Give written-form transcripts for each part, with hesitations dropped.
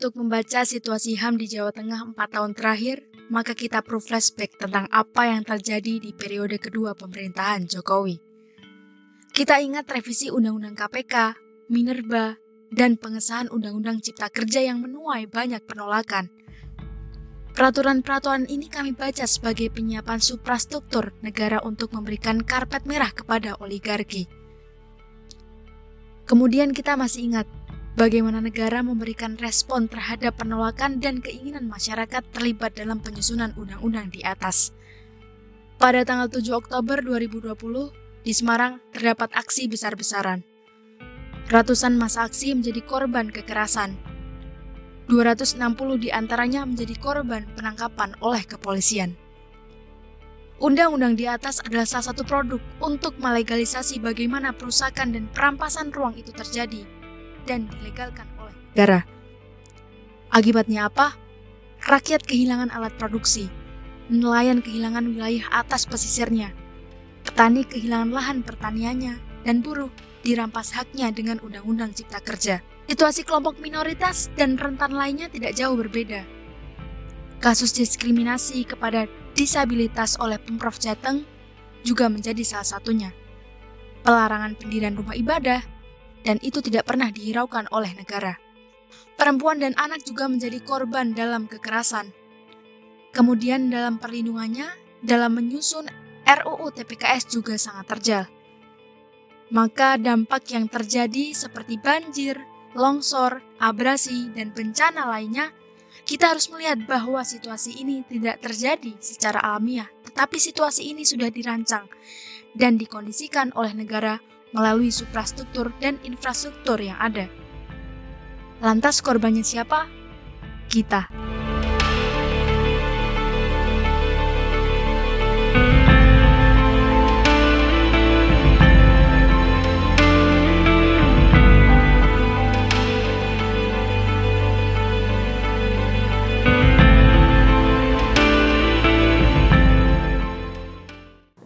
untuk membaca situasi HAM di Jawa Tengah 4 tahun terakhir, maka kita perlu flashback tentang apa yang terjadi di periode kedua pemerintahan Jokowi. Kita ingat revisi Undang-Undang KPK, Minerba, dan pengesahan Undang-Undang Cipta Kerja yang menuai banyak penolakan. Peraturan-peraturan ini kami baca sebagai penyiapan suprastruktur negara untuk memberikan karpet merah kepada oligarki. Kemudian kita masih ingat bagaimana negara memberikan respon terhadap penolakan dan keinginan masyarakat terlibat dalam penyusunan undang-undang di atas. Pada tanggal 7 Oktober 2020, di Semarang terdapat aksi besar-besaran. Ratusan massa aksi menjadi korban kekerasan. 260 diantaranya menjadi korban penangkapan oleh kepolisian. Undang-undang di atas adalah salah satu produk untuk melegalisasi bagaimana perusakan dan perampasan ruang itu terjadi dan dilegalkan oleh negara. Akibatnya apa? Rakyat kehilangan alat produksi, nelayan kehilangan wilayah atas pesisirnya, petani kehilangan lahan pertaniannya, dan buruh dirampas haknya dengan Undang-Undang Cipta Kerja. Situasi kelompok minoritas dan rentan lainnya tidak jauh berbeda. Kasus diskriminasi kepada disabilitas oleh Pemprov Jateng juga menjadi salah satunya. Pelarangan pendirian rumah ibadah, dan itu tidak pernah dihiraukan oleh negara. Perempuan dan anak juga menjadi korban dalam kekerasan. Kemudian dalam perlindungannya, dalam menyusun RUU TPKS juga sangat terjal. Maka dampak yang terjadi seperti banjir, longsor, abrasi, dan bencana lainnya, kita harus melihat bahwa situasi ini tidak terjadi secara alamiah, tetapi situasi ini sudah dirancang dan dikondisikan oleh negara melalui suprastruktur dan infrastruktur yang ada. Lantas korbannya siapa? Kita.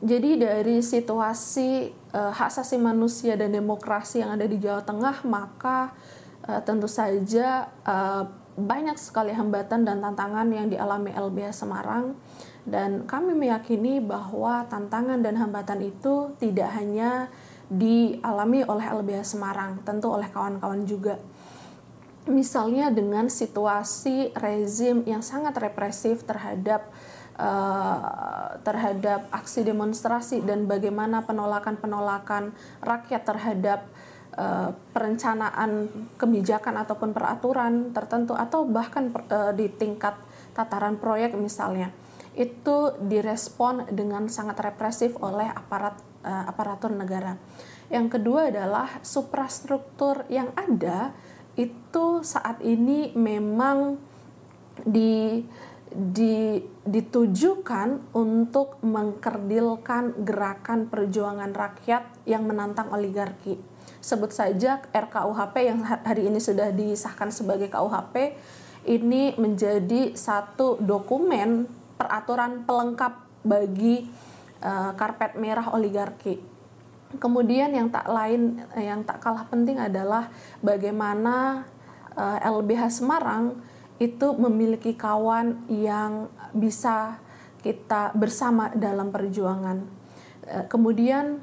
Jadi dari situasi hak asasi manusia dan demokrasi yang ada di Jawa Tengah, maka tentu saja banyak sekali hambatan dan tantangan yang dialami LBH Semarang, dan kami meyakini bahwa tantangan dan hambatan itu tidak hanya dialami oleh LBH Semarang, tentu oleh kawan-kawan juga. Misalnya dengan situasi rezim yang sangat represif terhadap aksi demonstrasi dan bagaimana penolakan-penolakan rakyat terhadap perencanaan kebijakan ataupun peraturan tertentu, atau bahkan di tingkat tataran proyek misalnya, itu direspon dengan sangat represif oleh aparatur negara. Yang kedua adalah suprastruktur yang ada itu saat ini memang ditujukan untuk mengkerdilkan gerakan perjuangan rakyat yang menantang oligarki. Sebut saja RKUHP yang hari ini sudah disahkan sebagai KUHP, ini menjadi satu dokumen peraturan pelengkap bagi karpet merah oligarki. Kemudian yang tak kalah penting adalah bagaimana LBH Semarang itu memiliki kawan yang bisa kita bersama dalam perjuangan. Kemudian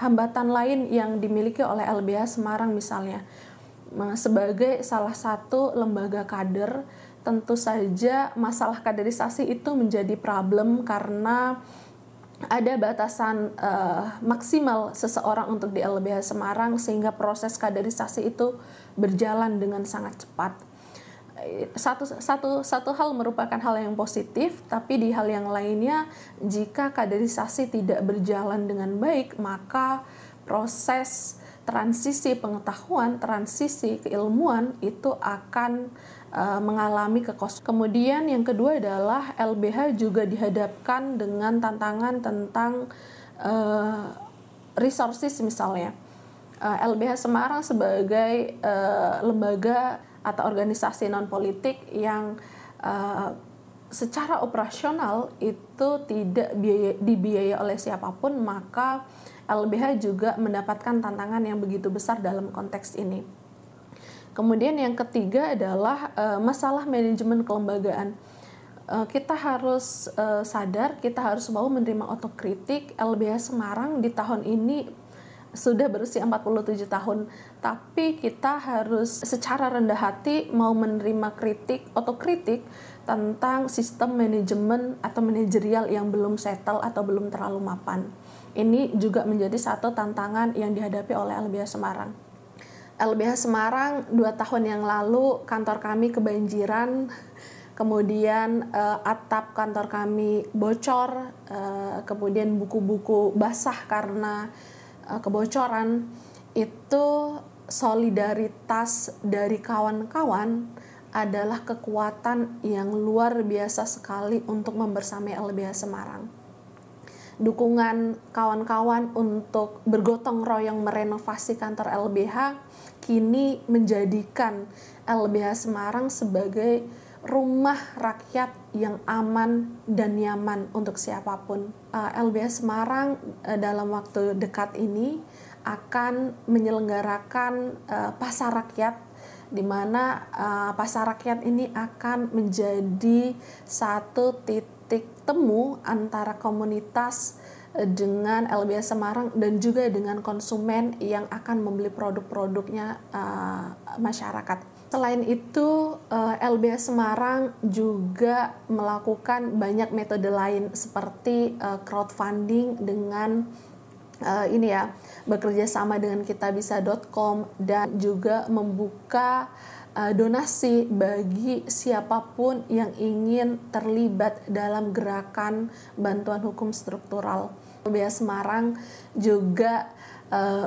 hambatan lain yang dimiliki oleh LBH Semarang misalnya, sebagai salah satu lembaga kader, tentu saja masalah kaderisasi itu menjadi problem karena ada batasan maksimal seseorang untuk di LBH Semarang, sehingga proses kaderisasi itu berjalan dengan sangat cepat. Satu hal merupakan hal yang positif, tapi di hal yang lainnya, jika kaderisasi tidak berjalan dengan baik, maka proses transisi pengetahuan, transisi keilmuan itu akan mengalami kekosongan. Kemudian yang kedua adalah LBH juga dihadapkan dengan tantangan tentang resources misalnya. LBH Semarang sebagai lembaga atau organisasi non-politik yang secara operasional itu tidak dibiayai oleh siapapun, maka LBH juga mendapatkan tantangan yang begitu besar dalam konteks ini. Kemudian yang ketiga adalah masalah manajemen kelembagaan. Kita harus sadar, kita harus mau menerima otokritik. LBH Semarang di tahun ini sudah berusia 47 tahun, tapi kita harus secara rendah hati mau menerima otokritik tentang sistem manajemen atau manajerial yang belum settle atau belum terlalu mapan. Ini juga menjadi satu tantangan yang dihadapi oleh LBH Semarang. LBH Semarang 2 tahun yang lalu kantor kami kebanjiran, kemudian atap kantor kami bocor, kemudian buku-buku basah karena kebocoran. Itu solidaritas dari kawan-kawan adalah kekuatan yang luar biasa sekali untuk membersamai LBH Semarang. Dukungan kawan-kawan untuk bergotong royong merenovasi kantor LBH kini menjadikan LBH Semarang sebagai rumah rakyat yang aman dan nyaman untuk siapapun. LBH Semarang dalam waktu dekat ini akan menyelenggarakan pasar rakyat, di mana pasar rakyat ini akan menjadi satu titik temu antara komunitas dengan LBH Semarang dan juga dengan konsumen yang akan membeli produk-produknya masyarakat. Selain itu, LBH Semarang juga melakukan banyak metode lain seperti crowdfunding dengan bekerja sama dengan kitabisa.com dan juga membuka donasi bagi siapapun yang ingin terlibat dalam gerakan bantuan hukum struktural. LBH Semarang juga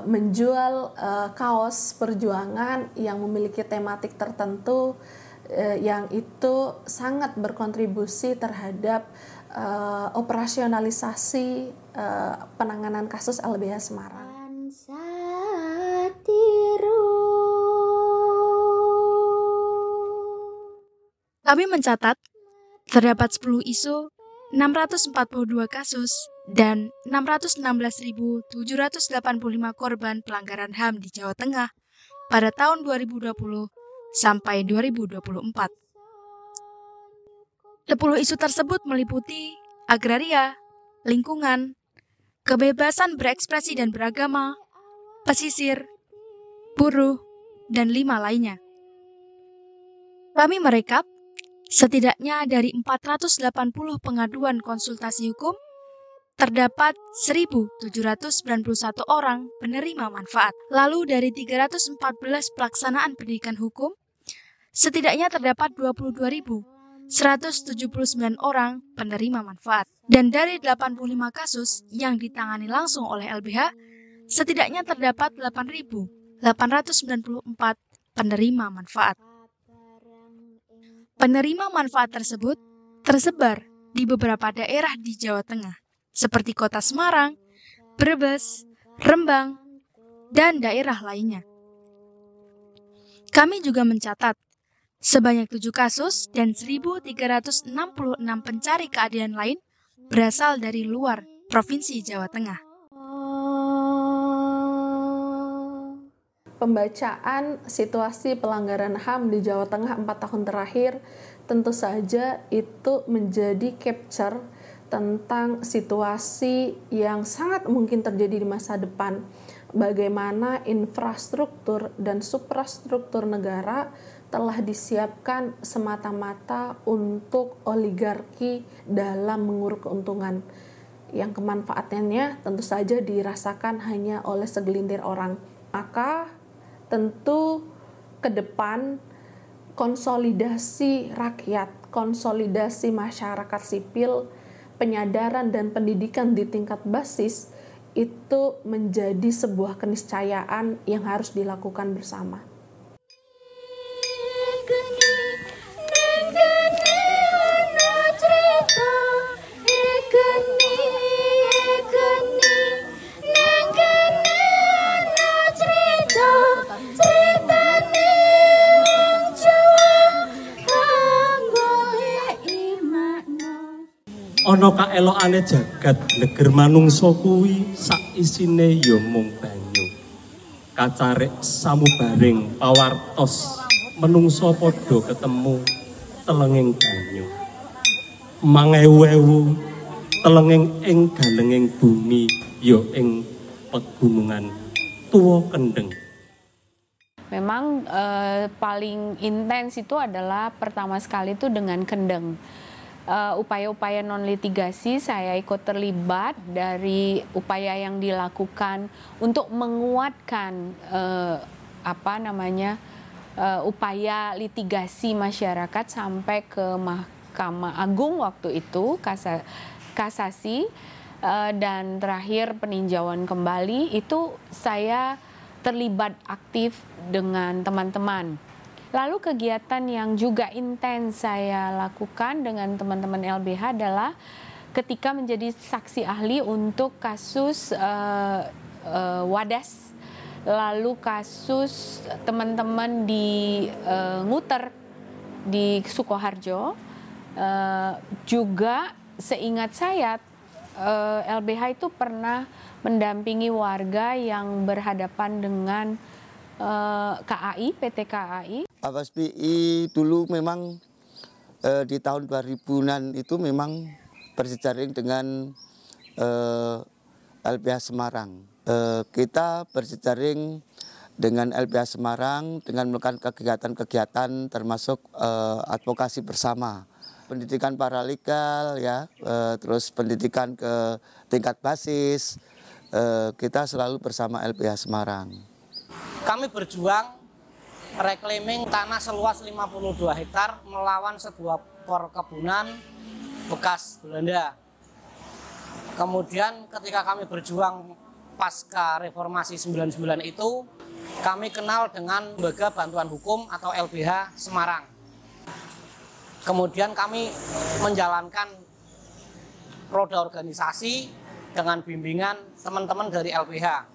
menjual kaos perjuangan yang memiliki tematik tertentu yang itu sangat berkontribusi terhadap operasionalisasi penanganan kasus LBH Semarang. Kami mencatat terdapat 10 isu, 642 kasus, dan 616.785 korban pelanggaran HAM di Jawa Tengah pada tahun 2020 sampai 2024. 10 isu tersebut meliputi agraria, lingkungan, kebebasan berekspresi dan beragama, pesisir, buruh, dan 5 lainnya. Kami merekap setidaknya dari 480 pengaduan konsultasi hukum, terdapat 1.791 orang penerima manfaat. Lalu dari 314 pelaksanaan pendidikan hukum, setidaknya terdapat 22.179 orang penerima manfaat. Dan dari 85 kasus yang ditangani langsung oleh LBH, setidaknya terdapat 8.894 penerima manfaat. Penerima manfaat tersebut tersebar di beberapa daerah di Jawa Tengah, seperti Kota Semarang, Brebes, Rembang, dan daerah lainnya. Kami juga mencatat sebanyak 7 kasus dan 1.366 pencari keadilan lain berasal dari luar Provinsi Jawa Tengah. Pembacaan situasi pelanggaran HAM di Jawa Tengah 4 tahun terakhir tentu saja itu menjadi capture tentang situasi yang sangat mungkin terjadi di masa depan. Bagaimana infrastruktur dan suprastruktur negara telah disiapkan semata-mata untuk oligarki dalam menguruk keuntungan, yang kemanfaatannya tentu saja dirasakan hanya oleh segelintir orang. Maka tentu ke depan konsolidasi rakyat, konsolidasi masyarakat sipil, penyadaran dan pendidikan di tingkat basis itu menjadi sebuah keniscayaan yang harus dilakukan bersama. Ana kaelokane jagat, neger manungsa kuwi sak isine ya mung banyu. kacarek samubaring pawartos menungso podo ketemu telenging banyu mangewu-ewu telenging ing galenging bumi ya ing pegunungan tuwa kendeng. Memang paling intens itu adalah pertama sekali itu dengan kendeng. Upaya-upaya non-litigasi saya ikut terlibat dari upaya yang dilakukan untuk menguatkan upaya litigasi masyarakat sampai ke Mahkamah Agung waktu itu kasasi dan terakhir peninjauan kembali itu saya terlibat aktif dengan teman-teman. Lalu kegiatan yang juga intens saya lakukan dengan teman-teman LBH adalah ketika menjadi saksi ahli untuk kasus Wadas, lalu kasus teman-teman di Nguter di Sukoharjo, juga seingat saya LBH itu pernah mendampingi warga yang berhadapan dengan KAI, PT KAI. Awas PI dulu memang di tahun 2000-an itu memang berjejaring dengan LBH Semarang. Kita berjejaring dengan LBH Semarang dengan melakukan kegiatan-kegiatan termasuk advokasi bersama. Pendidikan paralegal ya, terus pendidikan ke tingkat basis, kita selalu bersama LBH Semarang. Kami berjuang reclaiming tanah seluas 52 hektar melawan sebuah perkebunan bekas Belanda. Kemudian ketika kami berjuang pasca reformasi 99 itu, kami kenal dengan Lembaga Bantuan Hukum atau LBH Semarang. Kemudian kami menjalankan roda organisasi dengan bimbingan teman-teman dari LBH.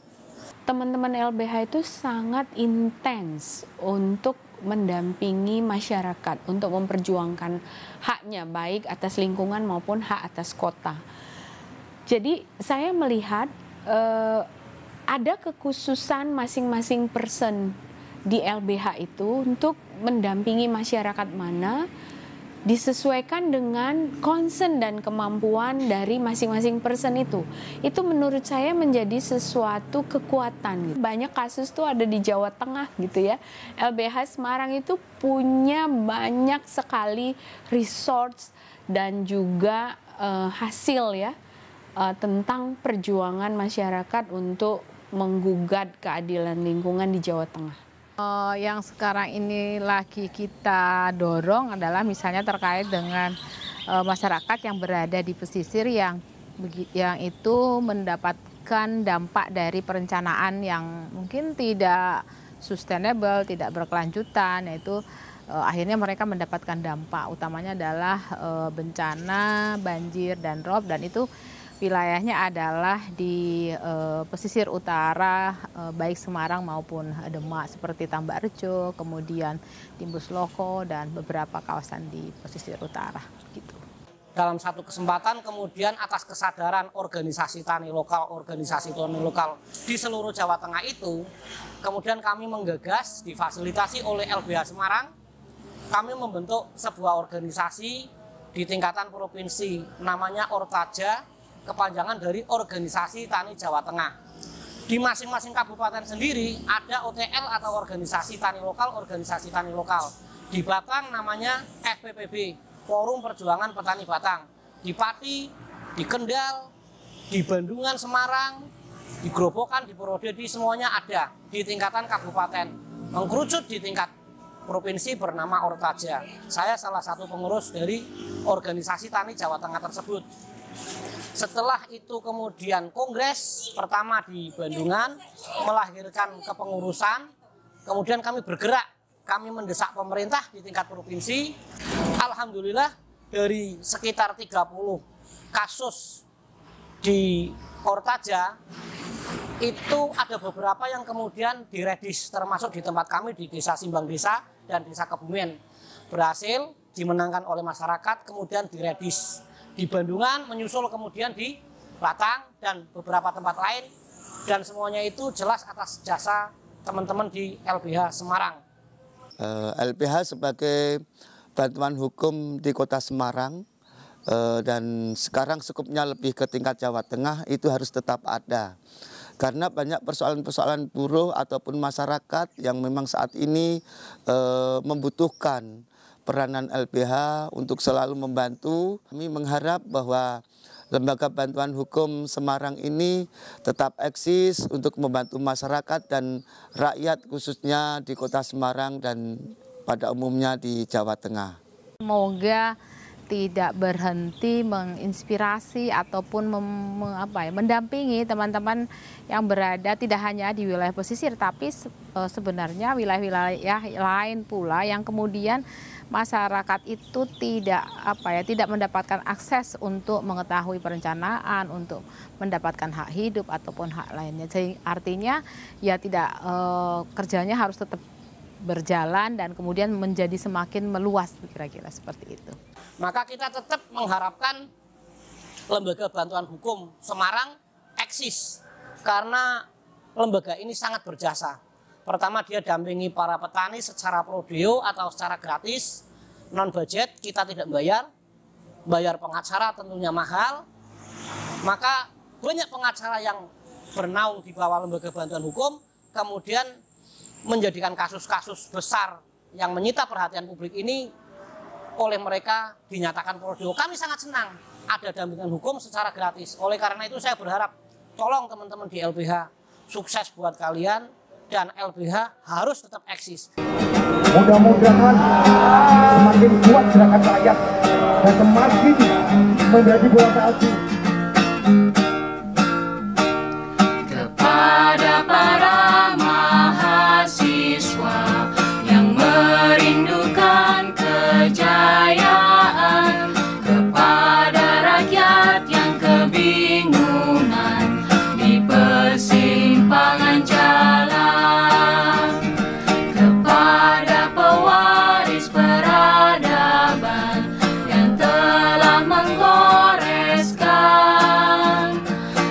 Teman-teman LBH itu sangat intens untuk mendampingi masyarakat, untuk memperjuangkan haknya baik atas lingkungan maupun hak atas kota. Jadi saya melihat ada kekhususan masing-masing person di LBH itu untuk mendampingi masyarakat mana disesuaikan dengan concern dan kemampuan dari masing-masing person itu. Itu menurut saya menjadi sesuatu kekuatan. Banyak kasus tuh ada di Jawa Tengah gitu ya. LBH Semarang itu punya banyak sekali resource dan juga hasil ya tentang perjuangan masyarakat untuk menggugat keadilan lingkungan di Jawa Tengah. Yang sekarang ini lagi kita dorong adalah misalnya terkait dengan masyarakat yang berada di pesisir yang itu mendapatkan dampak dari perencanaan yang mungkin tidak sustainable, tidak berkelanjutan, yaitu akhirnya mereka mendapatkan dampak utamanya adalah bencana, banjir, dan rob, dan itu wilayahnya adalah di pesisir utara baik Semarang maupun Demak seperti Tambak Rejo, kemudian Timbus Loko dan beberapa kawasan di pesisir utara gitu. Dalam satu kesempatan kemudian atas kesadaran organisasi tani lokal di seluruh Jawa Tengah itu, kemudian kami menggagas difasilitasi oleh LBH Semarang, kami membentuk sebuah organisasi di tingkatan provinsi namanya Ortaja, kepanjangan dari Organisasi Tani Jawa Tengah. Di masing-masing kabupaten sendiri ada OTL atau organisasi tani lokal. Di Batang namanya FPPB, Forum Perjuangan Petani Batang. Di Pati, di Kendal, di Bandungan, Semarang, di Grobogan, di Purwodadi, semuanya ada di tingkatan kabupaten. Mengkerucut di tingkat provinsi bernama Ortaja. Saya salah satu pengurus dari organisasi tani Jawa Tengah tersebut. Setelah itu kemudian kongres pertama di Bandungan melahirkan kepengurusan, kemudian kami bergerak, kami mendesak pemerintah di tingkat provinsi. Alhamdulillah dari sekitar 30 kasus di Ortaja, itu ada beberapa yang kemudian diredis, termasuk di tempat kami di Desa Simbang Desa dan Desa Kebumen. Berhasil dimenangkan oleh masyarakat, kemudian diredis. Di Bandungan, menyusul kemudian di Batang dan beberapa tempat lain, dan semuanya itu jelas atas jasa teman-teman di LBH Semarang. LBH sebagai bantuan hukum di Kota Semarang dan sekarang skupnya lebih ke tingkat Jawa Tengah itu harus tetap ada. Karena banyak persoalan-persoalan buruh ataupun masyarakat yang memang saat ini membutuhkan peranan LBH untuk selalu membantu. Kami mengharap bahwa Lembaga Bantuan Hukum Semarang ini tetap eksis untuk membantu masyarakat dan rakyat khususnya di Kota Semarang dan pada umumnya di Jawa Tengah. Semoga tidak berhenti menginspirasi ataupun mendampingi teman-teman yang berada tidak hanya di wilayah pesisir, tapi sebenarnya wilayah-wilayah lain pula yang kemudian masyarakat itu tidak mendapatkan akses untuk mengetahui perencanaan, untuk mendapatkan hak hidup ataupun hak lainnya. Jadi artinya ya tidak kerjanya harus tetap berjalan dan kemudian menjadi semakin meluas, kira-kira seperti itu. Maka kita tetap mengharapkan Lembaga Bantuan Hukum Semarang eksis karena lembaga ini sangat berjasa. Pertama, dia dampingi para petani secara prodeo atau secara gratis, non budget, kita tidak bayar pengacara tentunya mahal. Maka banyak pengacara yang bernaung di bawah Lembaga Bantuan Hukum kemudian menjadikan kasus-kasus besar yang menyita perhatian publik ini oleh mereka dinyatakan prodeo. Kami sangat senang ada dampingan hukum secara gratis. Oleh karena itu saya berharap tolong teman-teman di LBH, sukses buat kalian dan LBH harus tetap eksis. Mudah-mudahan semakin kuat gerakan rakyat dan semakin menjadi bola salju. Kepada para mahasiswa yang merindukan kejayaan, kepada rakyat yang kebingungan di persimpangan jalan, kepada pewaris peradaban yang telah menggoreskan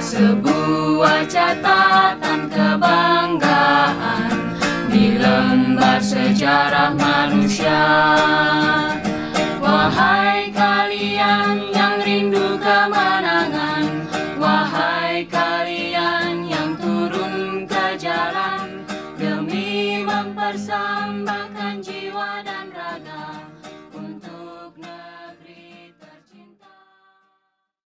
sebuah catatan kebanggaan di lembar sejarah